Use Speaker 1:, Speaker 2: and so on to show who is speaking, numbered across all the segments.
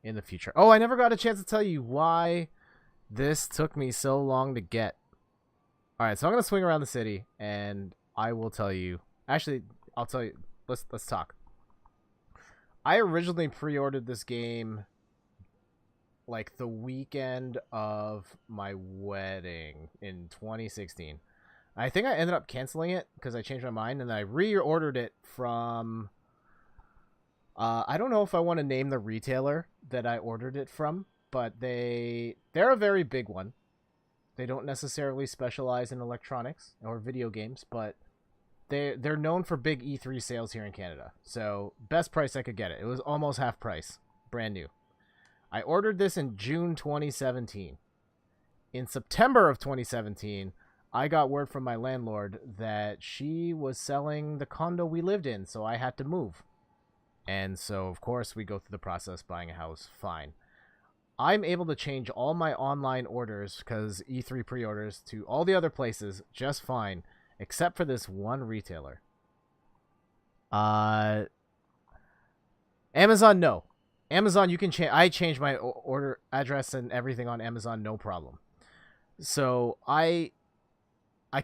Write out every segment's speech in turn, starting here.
Speaker 1: in the future. Oh, I never got a chance to tell you why this took me so long to get. All right, so I'm gonna swing around the city, and I will tell you. Actually, I'll tell you. Let's talk. I originally pre-ordered this game like the weekend of my wedding in 2016. I think I ended up canceling it because I changed my mind, and then I reordered it from. I don't know if I want to name the retailer that I ordered it from, but they're a very big one. They don't necessarily specialize in electronics or video games, but they're known for big E3 sales here in Canada. So best price I could get it. It was almost half price, brand new. I ordered this in June 2017. In September of 2017, I got word from my landlord that she was selling the condo we lived in, so I had to move. And so, of course, we go through the process buying a house. Fine. I'm able to change all my online orders, because E3 pre-orders, to all the other places just fine, except for this one retailer. Amazon, no. Amazon, you can change. I changed my order address and everything on Amazon, no problem. So I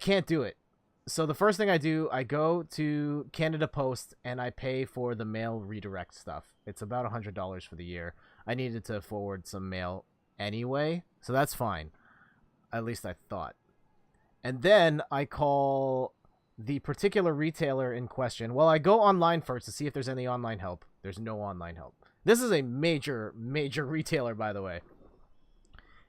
Speaker 1: can't do it. So the first thing I do, I go to Canada Post and I pay for the mail redirect stuff. It's about $100 for the year. I needed to forward some mail anyway, so that's fine. At least I thought. And then I call the particular retailer in question. Well, I go online first to see if there's any online help. There's no online help. This is a major retailer, by the way.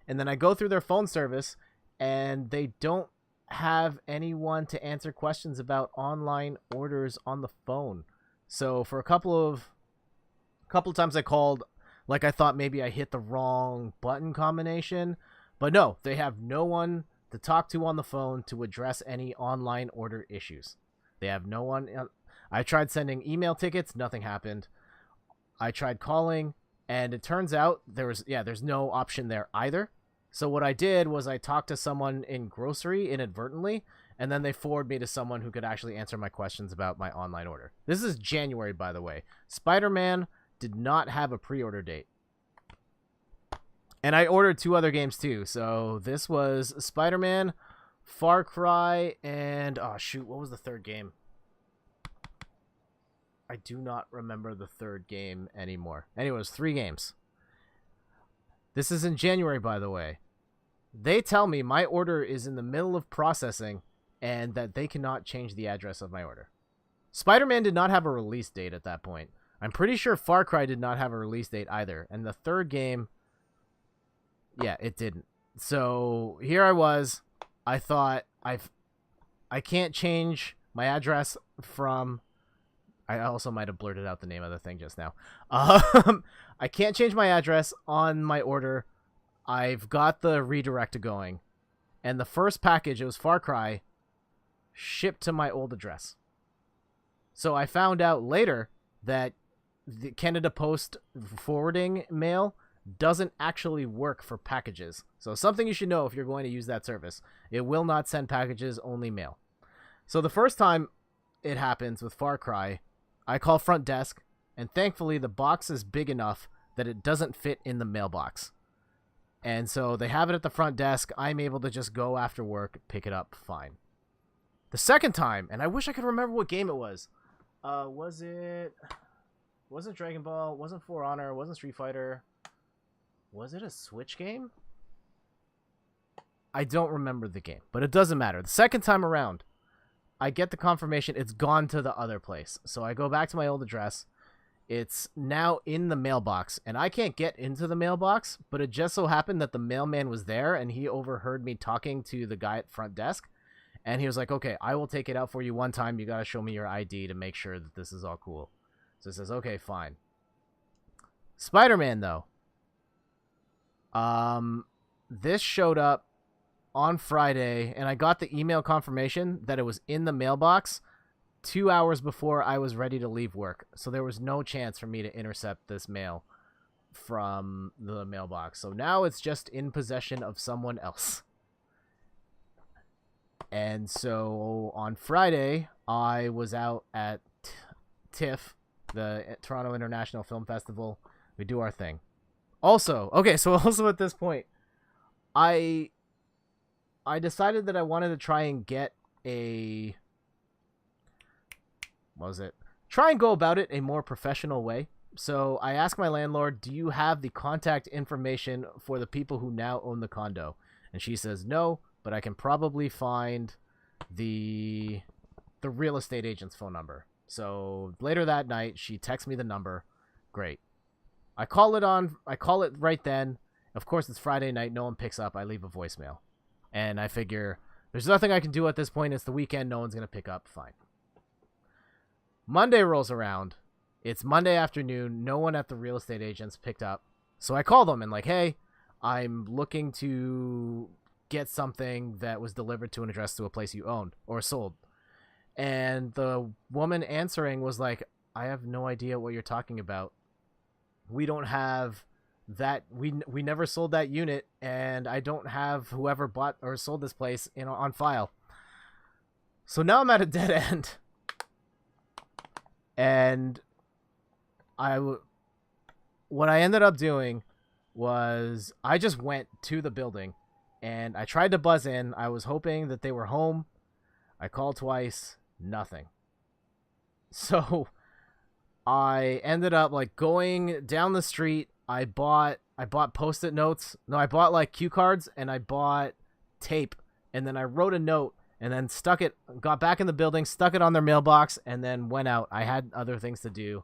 Speaker 1: And then I go through their phone service, and they don't have anyone to answer questions about online orders on the phone. So for a couple of times I called, like I thought maybe I hit the wrong button combination, but no, they have no one to talk to on the phone to address any online order issues. They have no one. I tried sending email tickets, nothing happened. I tried calling, and it turns out there's no option there either. So what I did was I talked to someone in grocery inadvertently, and then they forwarded me to someone who could actually answer my questions about my online order. This is January, by the way. Spider-Man did not have a pre-order date. And I ordered 2 other games too. So this was Spider-Man, Far Cry, and oh shoot, what was the third game? I do not remember the third game anymore. Anyway, it was 3 games. This is in January, by the way. They tell me my order is in the middle of processing and that they cannot change the address of my order. Spider-Man did not have a release date at that point. I'm pretty sure Far Cry did not have a release date either. And the third game, yeah, it didn't. So here I was. I thought I can't change my address from... I also might have blurted out the name of the thing just now. I can't change my address on my order. I've got the redirect going. And the first package, it was Far Cry, shipped to my old address. So I found out later that the Canada Post forwarding mail doesn't actually work for packages. So something you should know if you're going to use that service. It will not send packages, only mail. So the first time it happens with Far Cry, I call front desk, and thankfully the box is big enough that it doesn't fit in the mailbox. And so they have it at the front desk. I'm able to just go after work, pick it up, fine. The second time, and I wish I could remember what game it was. Wasn't Dragon Ball, wasn't For Honor, wasn't Street Fighter. Was it a Switch game? I don't remember the game, but it doesn't matter. The second time around, I get the confirmation it's gone to the other place. So I go back to my old address. It's now in the mailbox, and I can't get into the mailbox, but it just so happened that the mailman was there, and he overheard me talking to the guy at front desk, and he was like, okay, I will take it out for you one time. You got to show me your ID to make sure that this is all cool. So it says, okay, fine. Spider-Man, though. This showed up on Friday, and I got the email confirmation that it was in the mailbox 2 hours before I was ready to leave work. So there was no chance for me to intercept this mail from the mailbox. So now it's just in possession of someone else. And so on Friday, I was out at TIFF, the Toronto International Film Festival. We do our thing. Also, okay, so also at this point, I decided that I wanted to try and get a what was it? Try and go about it a more professional way. So I asked my landlord, "Do you have the contact information for the people who now own the condo?" And she says, "No, but I can probably find the real estate agent's phone number." So later that night, she texts me the number. Great. I call it right then. Of course, it's Friday night. No one picks up. I leave a voicemail. And I figure there's nothing I can do at this point. It's the weekend. No one's going to pick up. Fine. Monday rolls around. It's Monday afternoon. No one at the real estate agents picked up. So I call them and like, hey, I'm looking to get something that was delivered to an address to a place you owned or sold. And the woman answering was like, I have no idea what you're talking about. We don't have that. We never sold that unit, and I don't have whoever bought or sold this place on file. So now I'm at a dead end. And what I ended up doing was I just went to the building and I tried to buzz in. I was hoping that they were home. I called twice, nothing. So I ended up like going down the street. I bought Post-it notes. No, I bought like cue cards and I bought tape, and then I wrote a note and then got back in the building, stuck it on their mailbox, and then went out. I had other things to do.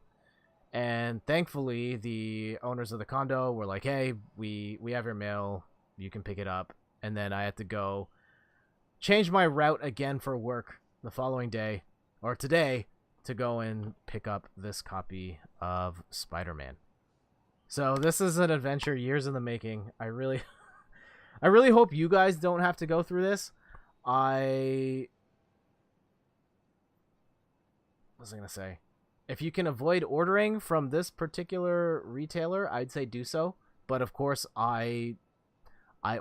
Speaker 1: And thankfully, the owners of the condo were like, hey, we have your mail. You can pick it up. And then I had to go change my route again for work the following day, or today, to go and pick up this copy of Spider-Man. So this is an adventure years in the making. I really hope you guys don't have to go through this. What was I going to say? If you can avoid ordering from this particular retailer, I'd say do so. But of course, I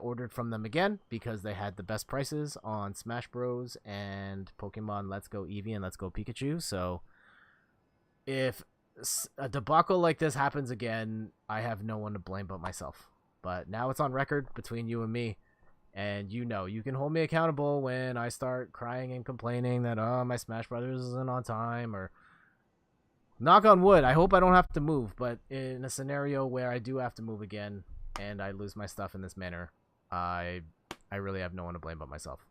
Speaker 1: ordered from them again because they had the best prices on Smash Bros. And Pokemon Let's Go Eevee and Let's Go Pikachu. So if a debacle like this happens again, I have no one to blame but myself. But now it's on record between you and me. And you can hold me accountable when I start crying and complaining that, oh, my Smash Brothers isn't on time, or knock on wood, I hope I don't have to move, but in a scenario where I do have to move again and I lose my stuff in this manner, I really have no one to blame but myself.